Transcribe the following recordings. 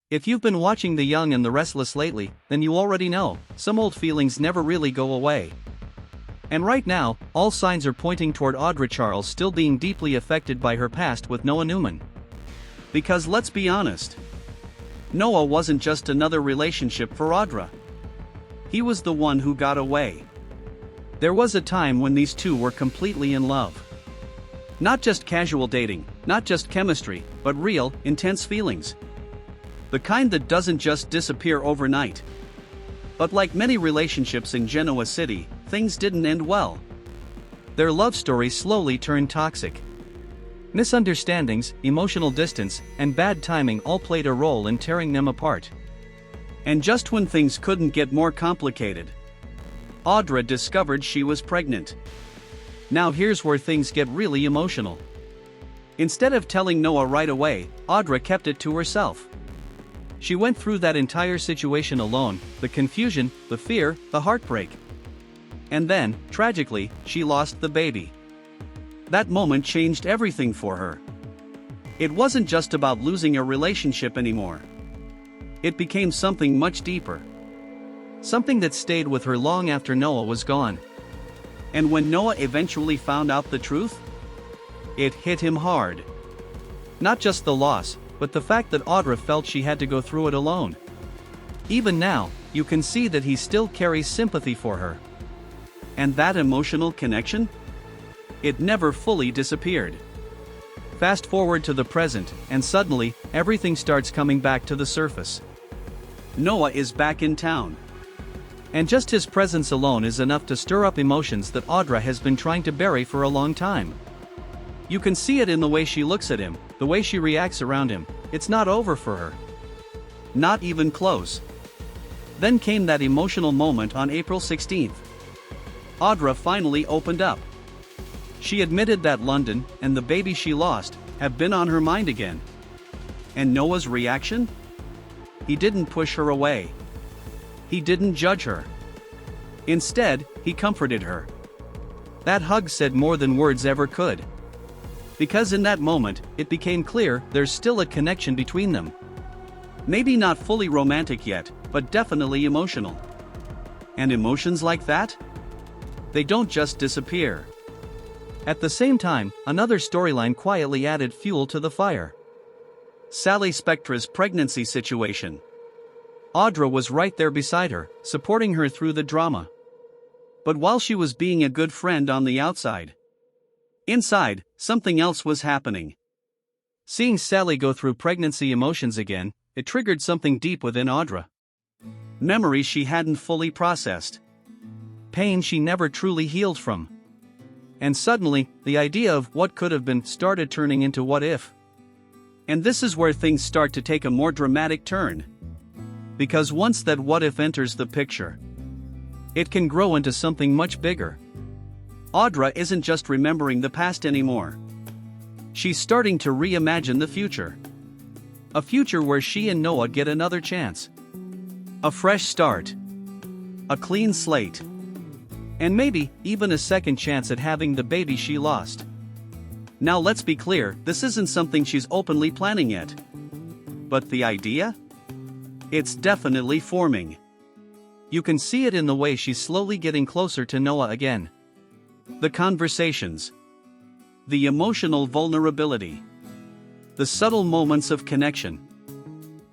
If you've been watching The Young and the Restless lately, then you already know, some old feelings never really go away. And right now, all signs are pointing toward Audra Charles still being deeply affected by her past with Noah Newman. Because let's be honest, Noah wasn't just another relationship for Audra. He was the one who got away. There was a time when these two were completely in love. Not just casual dating, not just chemistry, but real, intense feelings. The kind that doesn't just disappear overnight. But like many relationships in Genoa City, things didn't end well. Their love story slowly turned toxic. Misunderstandings, emotional distance, and bad timing all played a role in tearing them apart. And just when things couldn't get more complicated, Audra discovered she was pregnant. Now here's where things get really emotional. Instead of telling Noah right away, Audra kept it to herself. She went through that entire situation alone, the confusion, the fear, the heartbreak. And then, tragically, she lost the baby. That moment changed everything for her. It wasn't just about losing a relationship anymore. It became something much deeper. Something that stayed with her long after Noah was gone. And when Noah eventually found out the truth, it hit him hard. Not just the loss, but the fact that Audra felt she had to go through it alone. Even now, you can see that he still carries sympathy for her. And that emotional connection? It never fully disappeared. Fast forward to the present, and suddenly, everything starts coming back to the surface. Noah is back in town. And just his presence alone is enough to stir up emotions that Audra has been trying to bury for a long time. You can see it in the way she looks at him, the way she reacts around him. It's not over for her. Not even close. Then came that emotional moment on April 16th. Audra finally opened up. She admitted that London and the baby she lost have been on her mind again. And Noah's reaction? He didn't push her away. He didn't judge her. Instead, he comforted her. That hug said more than words ever could. Because in that moment, it became clear there's still a connection between them. Maybe not fully romantic yet, but definitely emotional. And emotions like that? They don't just disappear. At the same time, another storyline quietly added fuel to the fire. Sally Spectra's pregnancy situation. Audra was right there beside her, supporting her through the drama. But while she was being a good friend on the outside, inside, something else was happening. Seeing Sally go through pregnancy emotions again, it triggered something deep within Audra. Memories she hadn't fully processed. Pain she never truly healed from. And suddenly, the idea of what could have been started turning into what if. And this is where things start to take a more dramatic turn. Because once that what if enters the picture, it can grow into something much bigger. Audra isn't just remembering the past anymore. She's starting to reimagine the future. A future where she and Noah get another chance. A fresh start. A clean slate. And maybe, even a second chance at having the baby she lost. Now let's be clear, this isn't something she's openly planning yet. But the idea? It's definitely forming. You can see it in the way she's slowly getting closer to Noah again. The conversations. The emotional vulnerability. The subtle moments of connection.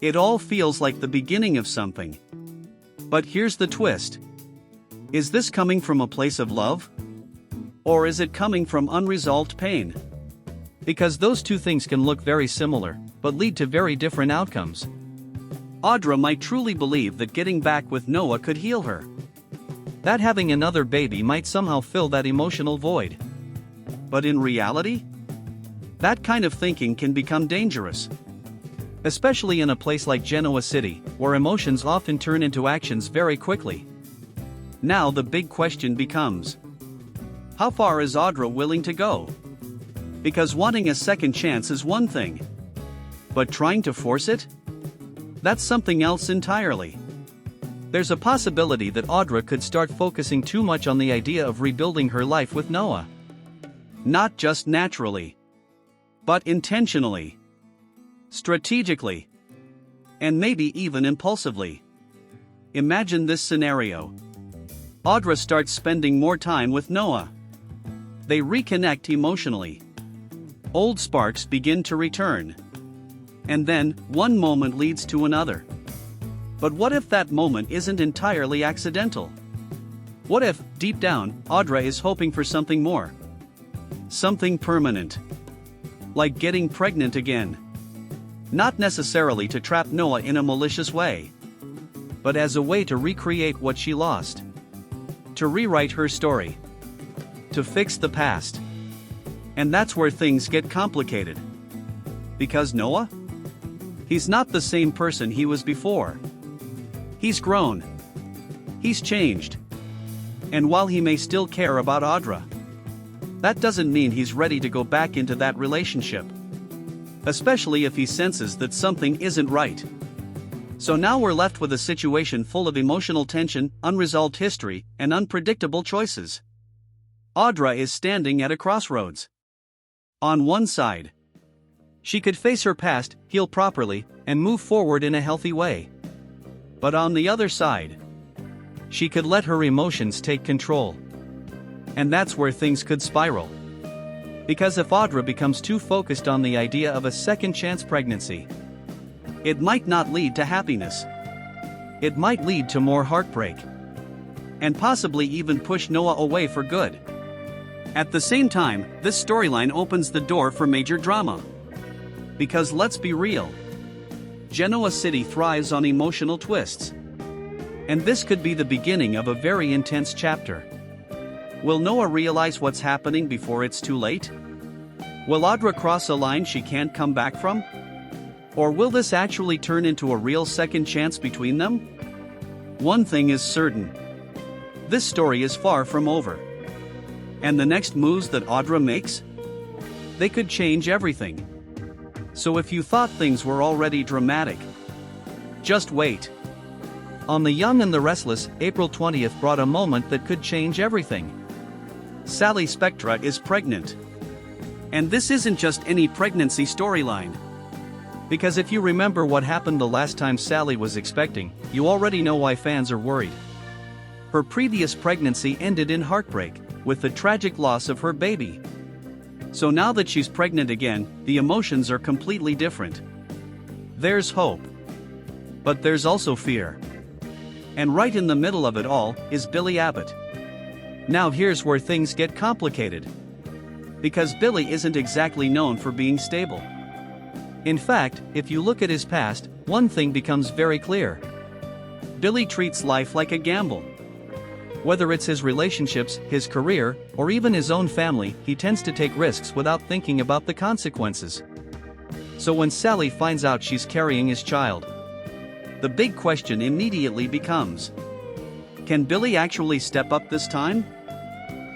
It all feels like the beginning of something. But here's the twist. Is this coming from a place of love? Or is it coming from unresolved pain? Because those two things can look very similar, but lead to very different outcomes. Audra might truly believe that getting back with Noah could heal her. That having another baby might somehow fill that emotional void. But in reality, that kind of thinking can become dangerous. Especially in a place like Genoa City, where emotions often turn into actions very quickly. Now the big question becomes, how far is Audra willing to go? Because wanting a second chance is one thing. But trying to force it? That's something else entirely. There's a possibility that Audra could start focusing too much on the idea of rebuilding her life with Noah. Not just naturally, but intentionally, strategically, and maybe even impulsively. Imagine this scenario. Audra starts spending more time with Noah. They reconnect emotionally. Old sparks begin to return. And then, one moment leads to another. But what if that moment isn't entirely accidental? What if, deep down, Audra is hoping for something more? Something permanent. Like getting pregnant again. Not necessarily to trap Noah in a malicious way, but as a way to recreate what she lost. To rewrite her story. To fix the past. And that's where things get complicated. Because Noah? He's not the same person he was before. He's grown. He's changed. And while he may still care about Audra, that doesn't mean he's ready to go back into that relationship. Especially if he senses that something isn't right. So now we're left with a situation full of emotional tension, unresolved history, and unpredictable choices. Audra is standing at a crossroads. On one side, she could face her past, heal properly, and move forward in a healthy way. But on the other side, she could let her emotions take control. And that's where things could spiral. Because if Audra becomes too focused on the idea of a second chance pregnancy, it might not lead to happiness. It might lead to more heartbreak. And possibly even push Noah away for good. At the same time, this storyline opens the door for major drama. Because let's be real, Genoa City thrives on emotional twists. And this could be the beginning of a very intense chapter. Will Noah realize what's happening before it's too late? Will Audra cross a line she can't come back from? Or will this actually turn into a real second chance between them? One thing is certain. This story is far from over. And the next moves that Audra makes? They could change everything. So if you thought things were already dramatic, just wait. On The Young and the Restless, April 20th brought a moment that could change everything. Sally Spectra is pregnant. And this isn't just any pregnancy storyline. Because if you remember what happened the last time Sally was expecting, you already know why fans are worried. Her previous pregnancy ended in heartbreak, with the tragic loss of her baby. So now that she's pregnant again, the emotions are completely different. There's hope. But there's also fear. And right in the middle of it all is Billy Abbott. Now here's where things get complicated. Because Billy isn't exactly known for being stable. In fact, if you look at his past, one thing becomes very clear. Billy treats life like a gamble. Whether it's his relationships, his career, or even his own family, he tends to take risks without thinking about the consequences. So when Sally finds out she's carrying his child, the big question immediately becomes, can Billy actually step up this time?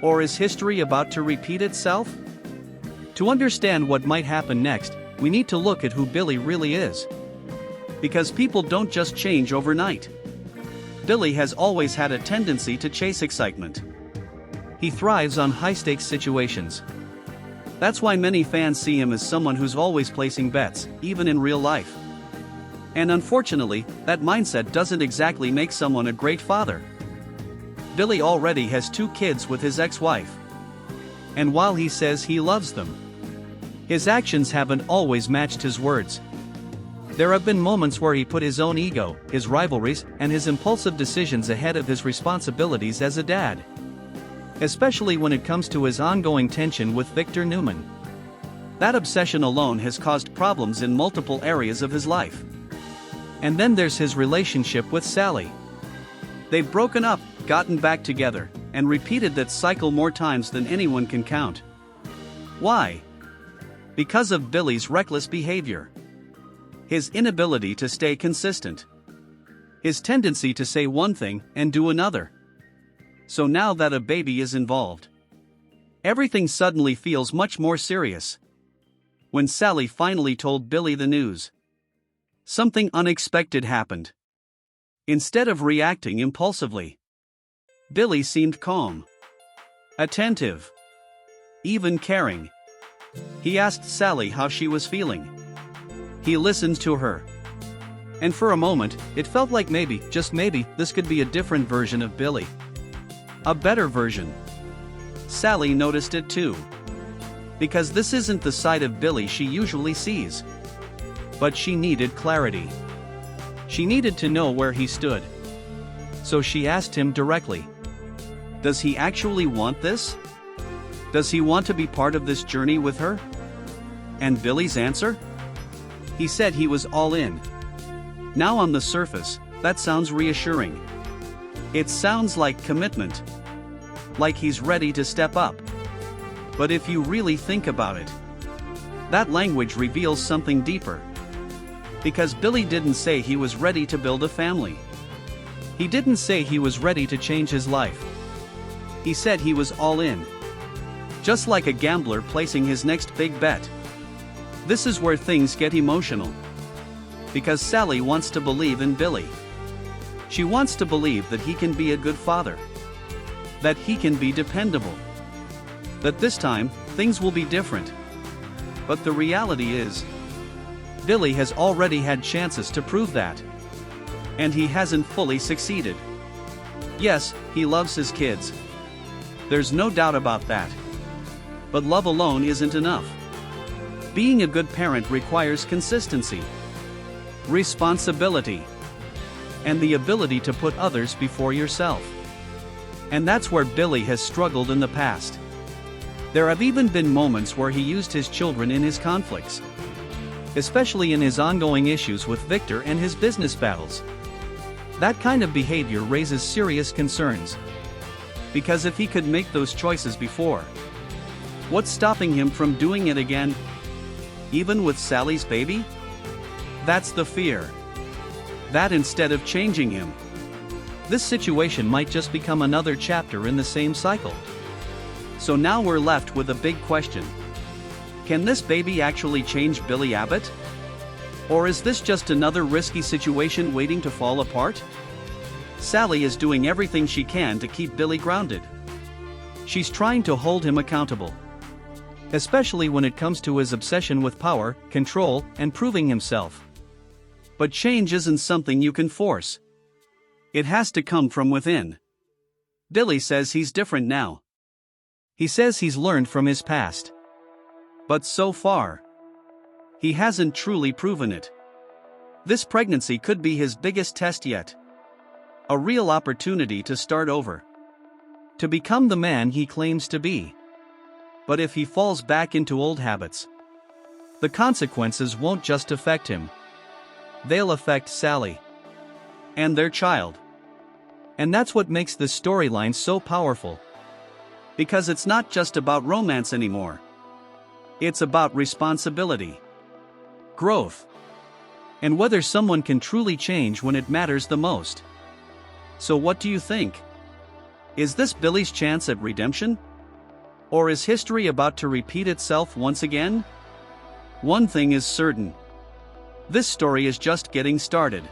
Or is history about to repeat itself? To understand what might happen next, we need to look at who Billy really is. Because people don't just change overnight. Billy has always had a tendency to chase excitement. He thrives on high-stakes situations. That's why many fans see him as someone who's always placing bets, even in real life. And unfortunately, that mindset doesn't exactly make someone a great father. Billy already has 2 kids with his ex-wife. And while he says he loves them, his actions haven't always matched his words. There have been moments where he put his own ego, his rivalries, and his impulsive decisions ahead of his responsibilities as a dad. Especially when it comes to his ongoing tension with Victor Newman. That obsession alone has caused problems in multiple areas of his life. And then there's his relationship with Sally. They've broken up, gotten back together, and repeated that cycle more times than anyone can count. Why? Because of Billy's reckless behavior. His inability to stay consistent. His tendency to say one thing and do another. So now that a baby is involved, everything suddenly feels much more serious. When Sally finally told Billy the news, something unexpected happened. Instead of reacting impulsively, Billy seemed calm, attentive, even caring. He asked Sally how she was feeling. He listened to her. And for a moment, it felt like maybe, just maybe, this could be a different version of Billy. A better version. Sally noticed it too. Because this isn't the side of Billy she usually sees. But she needed clarity. She needed to know where he stood. So she asked him directly. Does he actually want this? Does he want to be part of this journey with her? And Billy's answer? He said he was all in. Now on the surface, that sounds reassuring. It sounds like commitment. Like he's ready to step up. But if you really think about it, that language reveals something deeper. Because Billy didn't say he was ready to build a family. He didn't say he was ready to change his life. He said he was all in. Just like a gambler placing his next big bet. This is where things get emotional. Because Sally wants to believe in Billy. She wants to believe that he can be a good father. That he can be dependable. That this time, things will be different. But the reality is, Billy has already had chances to prove that. And he hasn't fully succeeded. Yes, he loves his kids. There's no doubt about that. But love alone isn't enough. Being a good parent requires consistency, responsibility, and the ability to put others before yourself. And that's where Billy has struggled in the past. There have even been moments where he used his children in his conflicts. Especially in his ongoing issues with Victor and his business battles. That kind of behavior raises serious concerns. Because if he could make those choices before, what's stopping him from doing it again? Even with Sally's baby? That's the fear. That instead of changing him, this situation might just become another chapter in the same cycle. So now we're left with a big question. Can this baby actually change Billy Abbott? Or is this just another risky situation waiting to fall apart? Sally is doing everything she can to keep Billy grounded. She's trying to hold him accountable. Especially when it comes to his obsession with power, control, and proving himself. But change isn't something you can force. It has to come from within. Billy says he's different now. He says he's learned from his past. But so far, he hasn't truly proven it. This pregnancy could be his biggest test yet. A real opportunity to start over. To become the man he claims to be. But if he falls back into old habits, the consequences won't just affect him. They'll affect Sally. And their child. And that's what makes this storyline so powerful. Because it's not just about romance anymore. It's about responsibility. Growth. And whether someone can truly change when it matters the most. So what do you think? Is this Billy's chance at redemption? Or is history about to repeat itself once again? One thing is certain. This story is just getting started.